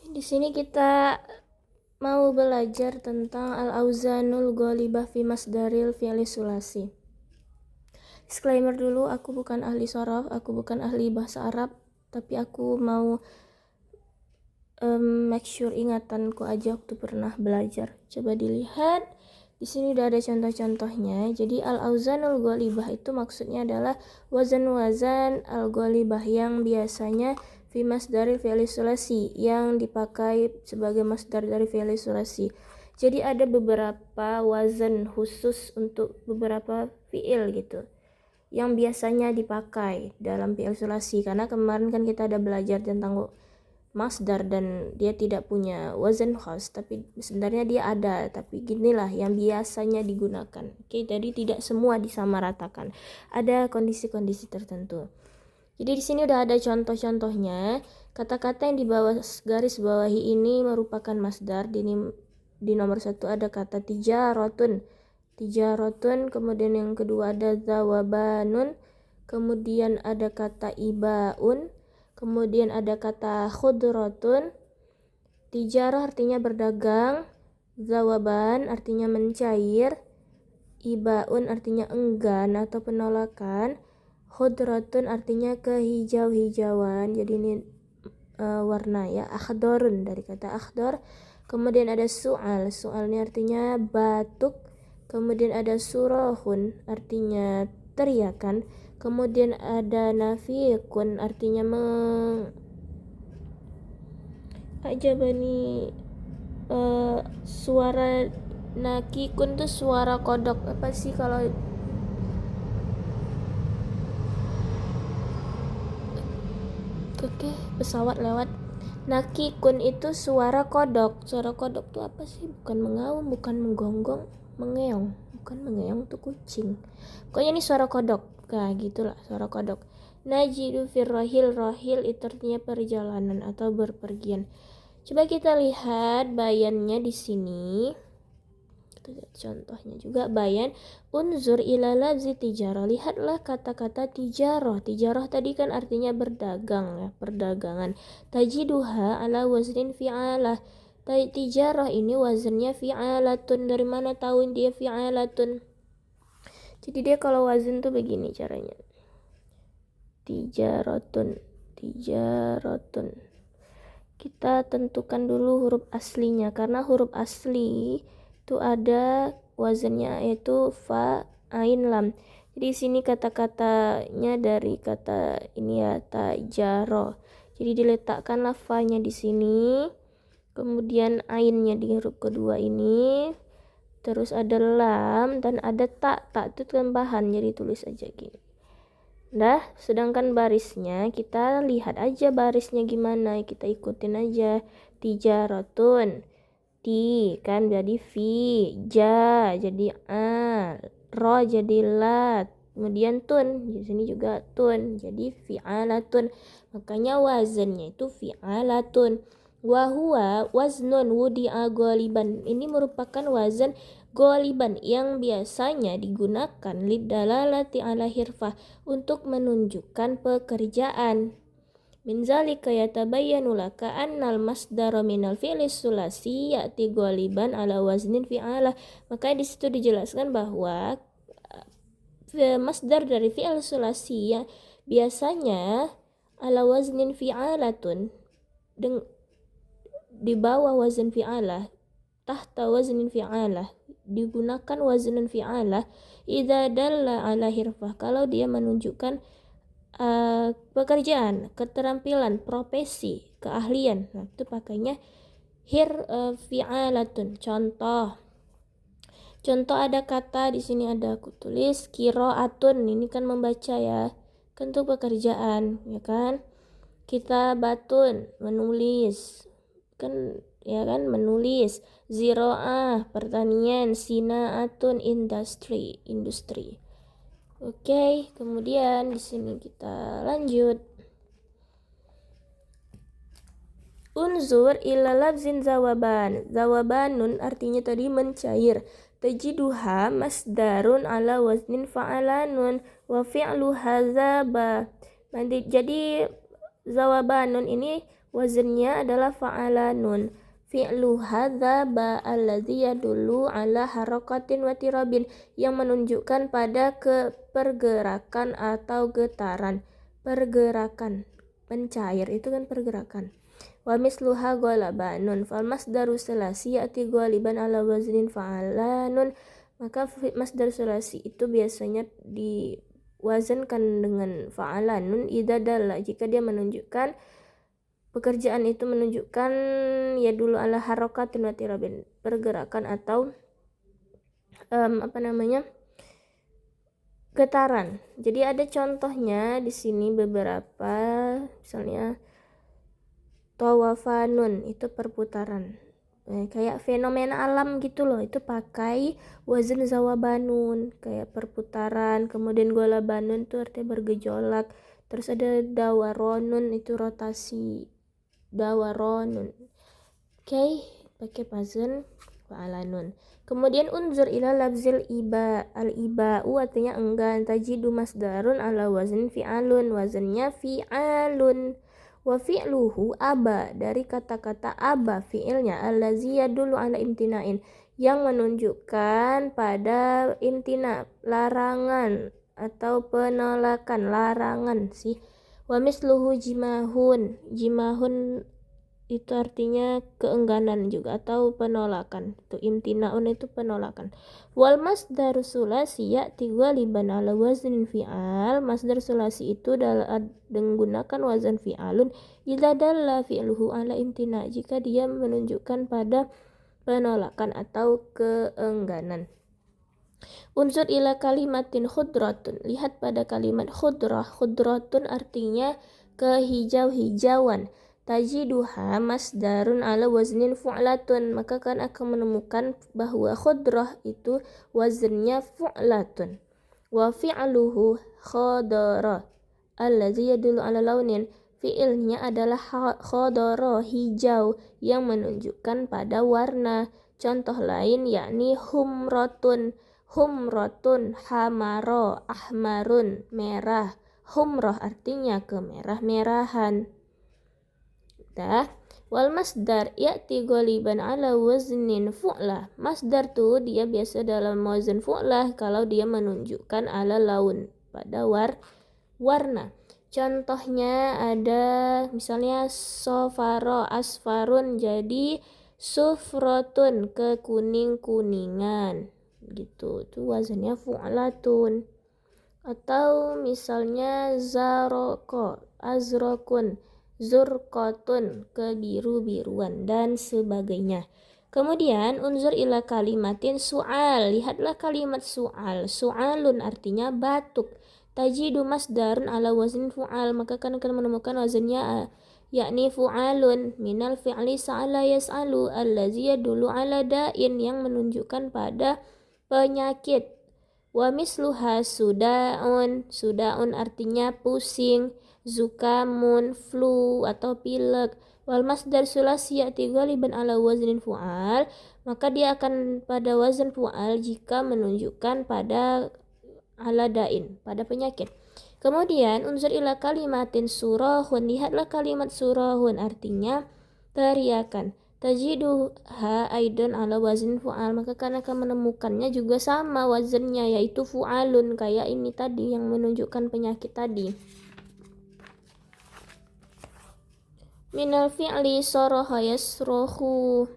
Di sini kita mau belajar tentang al-auzanul ghalibah fi masdaril fi'li sulasi. Disclaimer dulu, aku bukan ahli sharaf, aku bukan ahli bahasa Arab, tapi aku mau make sure ingatanku aja waktu pernah belajar. Coba dilihat. Di sini udah ada contoh-contohnya. Jadi al-auzanul ghalibah itu maksudnya adalah wazan-wazan al-ghalibah yang biasanya fi masdaril fi'li sulasi, yang dipakai sebagai masdar dari fi'li sulasi. Jadi ada beberapa wazan khusus untuk beberapa fi'il gitu yang biasanya dipakai dalam fi'il sulasi, karena kemarin kan kita ada belajar tentang masdar dan dia tidak punya wazan khas, tapi sebenarnya dia ada, tapi ginilah yang biasanya digunakan. Oke, jadi tidak semua disamaratakan, ada kondisi-kondisi tertentu. Jadi di sini udah ada contoh-contohnya. Kata-kata yang di bawah garis bawahi ini merupakan masdar. Di nomor 1 ada kata tijarotun, kemudian yang kedua ada zawabanun, kemudian ada kata ibaun, kemudian ada kata khudratun. Tijarah artinya berdagang, zawaban artinya mencair, ibaun artinya enggan atau penolakan, khudratun artinya kehijau-hijauan. Jadi ini warna ya, akhdorun dari kata akhdor. Kemudian ada su'al, su'alnya artinya batuk. Kemudian ada surahun artinya teriakan. Kemudian ada nafiqun artinya ajabani. Suara nakikun tuh suara kodok. Apa sih kalau oke, pesawat lewat. Nakikun itu suara kodok. Suara kodok tuh apa sih? Bukan mengaum, bukan menggonggong, mengeong. Bukan mengeong tuh kucing. Pokoknya ini suara kodok. Nah, gitulah suara kodok. Najidu firrahil, rahil itu artinya perjalanan atau berpergian. Coba kita lihat bayannya di sini. Contohnya juga bayan. Unzur ila lafzi tijarah, lihatlah kata-kata tijarah. Tijarah tadi kan artinya berdagang ya, perdagangan. Tajiduha ala waznin fi'alah. Tijarah ini wazannya fi'alatun. Dari mana tahu dia fi'alatun? Jadi dia kalau wazan tuh begini caranya. Tijaratun. Kita tentukan dulu huruf aslinya, karena huruf asli itu ada wazannya yaitu fa, ain, lam. Jadi sini kata-katanya dari kata ini ya, tajaro. Jadi diletakkanlah fa-nya di sini, kemudian ainnya di huruf kedua ini, terus ada lam dan ada tak. Tak itu tambahan, jadi tulis aja gini. Nah, sedangkan barisnya kita lihat aja barisnya gimana, kita ikutin aja. Tijaratun, ti kan jadi fi, ja jadi a, ro jadi lat, kemudian tun di sini juga tun jadi fi'alatun. Makanya wazannya itu fi'alatun. Wa huwa waznun wudi'a ghaliban, ini merupakan wazan ghaliban yang biasanya digunakan lidalalati ala hirfah, untuk menunjukkan pekerjaan. Min zalika yatabayyanu laka annal masdara minal fi'li sulasi ya'ti ghaliban ala waznin fi'alah. Maka di situ dijelaskan bahwa masdar dari fi'il sulasi ya biasanya ala waznin fi'alatun, di bawah wazan fi'alah, tahta waznin fi'alah, digunakan waznan fi'alah idza dalla ala hirfah, kalau dia menunjukkan pekerjaan, keterampilan, profesi, keahlian. Nah, itu pakainya fi'alatun. Contoh ada kata di sini, ada aku tulis qiraatun, ini kan membaca ya, kan untuk pekerjaan ya kan. Kitabatun, menulis kan ya kan, menulis. Ziraah, pertanian. Sinaatun, industri. Oke, kemudian di sini kita lanjut. Unzur ila lafzin zawaban. Zawabanun artinya tadi mencair. Tajiduha masdarun ala waznin fa'alanun wa fi'luha zaba. Jadi zawabanun ini wazannya adalah fa'alanun. Fi'lu hadzaba alladzi yadullu ala harakatin wa tirabin, yang menunjukkan pada pergerakan atau getaran. Pergerakan, mencair itu kan pergerakan. Wa misluha ghalabanun fal masdaru sulasi ya'ti ghaliban ala waznin fa'alanun. Maka masdar sulasi itu biasanya diwazankan dengan fa'alanun idza dalla, jika dia menunjukkan pekerjaan itu menunjukkan ya dulu ala harakatin wa tirabin, pergerakan atau getaran. Jadi ada contohnya di sini beberapa, misalnya tawafanun itu perputaran. Kayak fenomena alam gitu loh, itu pakai wazan zawabanun, kayak perputaran. Kemudian golabanun itu artinya bergejolak. Terus ada dawaronun itu rotasi, dawaronun. Oke, pakai wazan fa'alanun. Kemudian unzur ila lafzil iba, al iba'u artinya enggan, tajidu masdarun ala wazn fi'alun, wazannya fi'alun. Wa fi'luhu aba, dari kata-kata aba fi'ilnya allazi yadullu ala imtina'in, yang menunjukkan pada imtina, larangan atau penolakan, larangan sih. Wa misluhu jimahun, jimahun itu artinya keengganan juga atau penolakan. Itu imtinaun itu penolakan. Wal masdar sulasi ya'ti ghaliban ala waznin fi'al. Masdar sulasi itu menggunakan wazan fi'alun idza dalla fi'luhu ala imtina, jika dia menunjukkan pada penolakan atau keengganan. Unsur ila kalimatin khudratun, lihat pada kalimat khudrah. Khudratun artinya kehijau-hijauan. Tajiduha masdarun ala waznin fu'latun, maka kan akan menemukan bahwa khudrah itu wazannya fu'latun. Wa fi'luhu khadara allazi yadullu ala launin, fi'ilnya adalah khadara, hijau, yang menunjukkan pada warna. Contoh lain yakni humratun, humratun, hamaro, ahmarun, merah. Humrah artinya kemerah-merahan. Wal masdar ya'ti ghaliban ala waznin fu'lah. Masdar tuh dia biasa dalam wazan fu'lah kalau dia menunjukkan ala laun, pada warna. Contohnya ada misalnya sofaro asfarun, jadi sufrotun, kekuning-kuningan gitu. Itu wazannya fu'latun. Atau misalnya zaroko azrokun, zurkotun, kebiru-biruan, dan sebagainya. Kemudian unzur ila kalimatin su'al, lihatlah kalimat su'al. Su'alun artinya batuk. Tajidu masdarun ala wazn fu'al, maka kan akan menemukan wazannya yakni fu'alun minal fi'li sa'ala yas'alu allazi yadullu ala da'in, yang menunjukkan pada penyakit. Wa misluha sudaun, sudaun artinya pusing. Zukamun, flu atau pilek. Wal masdar sulasi ya'ti ghaliban ala waznin fu'al, maka dia akan pada wazan fu'al jika menunjukkan pada ala dain, pada penyakit. Kemudian unsur ila kalimatin surahun, lihatlah kalimat surahun artinya teriakan. Tajiduha aidan ala wazn fu'al, maka kan akan menemukannya juga sama wazannya yaitu fu'alun, kayak ini tadi yang menunjukkan penyakit tadi. Minal fi'li saraha yasrahu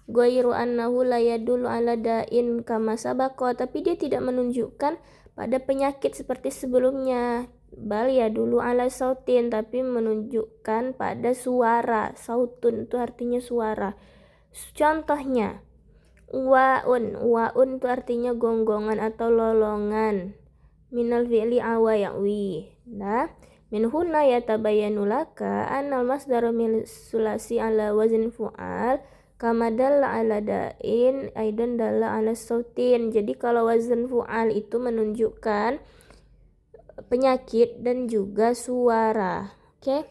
ghairu annahu la yadullu ala da'in kama sabaqa, tapi dia tidak menunjukkan pada penyakit seperti sebelumnya. Bal yadullu ala sautin, tapi menunjukkan pada suara. Sautun itu artinya suara. Contohnya waun itu artinya gonggongan atau lolongan. Minal fi'li awa ya'wi. Min huna yatabayyanu laka annal masdara min sulasi ala wazn fu'al kama dalla ala da'in aidan dalla ala sautin. Jadi kalau wazn fu'al itu menunjukkan penyakit dan juga suara. Oke.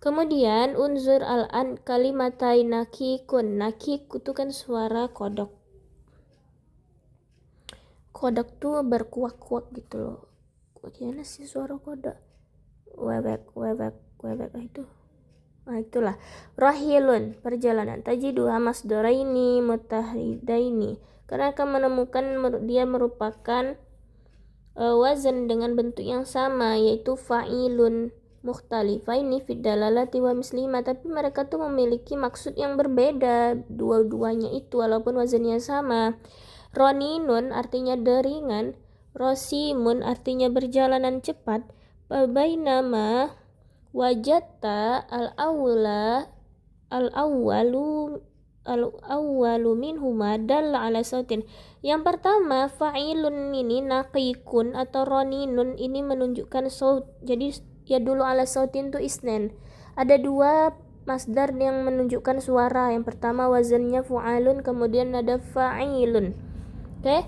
Kemudian unzur al-an kalimatai nakikun. Nakik itu kan suara kodok. Kodok tuh berkuak-kuak gitu loh. Gimana sih suara kodok? Wewek itu Nah, itulah rahilun, perjalanan. Tajiduha masdaraini mutahidaini, karena akan menemukan dia merupakan wazan dengan bentuk yang sama, yaitu fa'ilun mukhtalifaini fid dalalati wa mislima, tapi mereka tuh memiliki maksud yang berbeda dua-duanya itu walaupun wazannya sama. Roninun artinya deringan, rosimun artinya berjalanan cepat, bainama wajatta al-awwalu minhuma dalla ala sautin. Yang pertama, fa'ilun ini naqiqun atau roninun ini menunjukkan saut. Jadi ya dulu ala sautin itu isnen. Ada dua masdar yang menunjukkan suara. Yang pertama wazannya fu'alun, kemudian ada fa'ilun. Oke?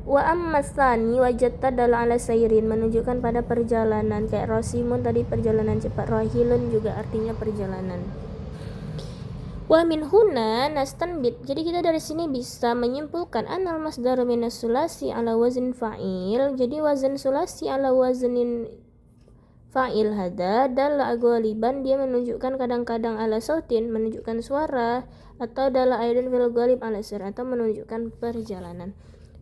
Wa amma tsani wajatta dalla ala sayrin, menunjukkan pada perjalanan, kayak rosimun tadi perjalanan cepat, rahilun juga artinya perjalanan. Wa min huna nastanbit, jadi kita dari sini bisa menyimpulkan anal masdaru minas sulasi ala wazn fa'il. Jadi wazn sulasi ala waznin fa'il hada dalla ghaliban, dia menunjukkan kadang-kadang ala sautin menunjukkan suara, atau dalla aidan fil ghalib ala sir, atau menunjukkan perjalanan.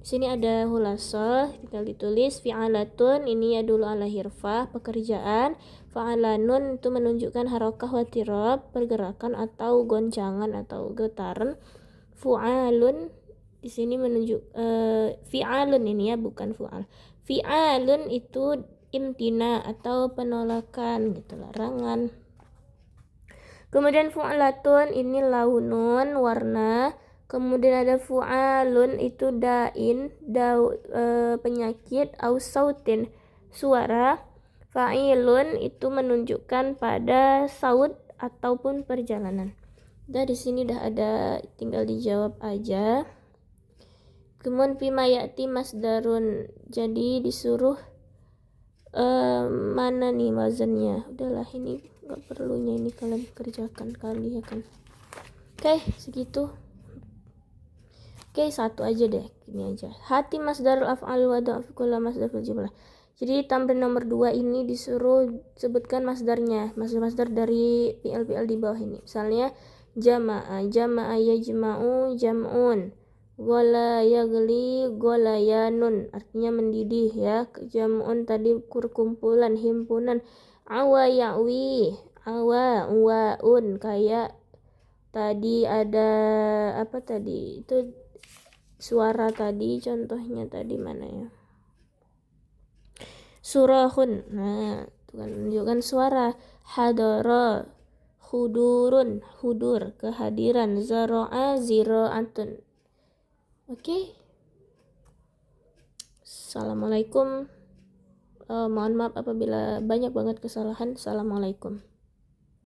Di sini ada hulasah, tinggal ditulis fi'alatun, ini ya dulu ala hirfah, pekerjaan. Fa'alanun itu menunjukkan harakah wa tirab, pergerakan atau goncangan atau getaran. Fu'alun di sini menunjuk fi'alun ini ya, bukan fu'al. Fi'alun itu imtina atau penolakan gitu, larangan. Kemudian fu'alatun ini launun, warna. Kemudian ada fu'alun itu dain, penyakit, au sautin, suara. Fa'ilun itu menunjukkan pada saut ataupun perjalanan. Di sini udah ada, tinggal dijawab aja. Kemudian fima ya'ti masdarun, jadi disuruh mana nih wazannya. Udahlah, ini nggak perlunya, ini kalian kerjakan kali ya kan. Oke, segitu. Oke, satu aja deh, ini aja. Hati masdarul af'al wa da'fi kullu masdar fil jumlah. Jadi tamrin nomor 2 ini disuruh sebutkan masdarnya, masdar dari fi'il di bawah ini. Misalnya jama'a yajma'u jam'un, gola yagli golayanun, artinya mendidih ya. Jam'un tadi kumpulan, himpunan. Awa ya'wi, awa waun, kayak tadi ada apa tadi itu suara tadi, contohnya tadi mana ya, surahun, nah itu kan menunjukkan suara. Hadara hudurun, hudur kehadiran. Zara'a zira'atun. Oke. Assalamualaikum. Mohon maaf apabila banyak banget kesalahan. Assalamualaikum.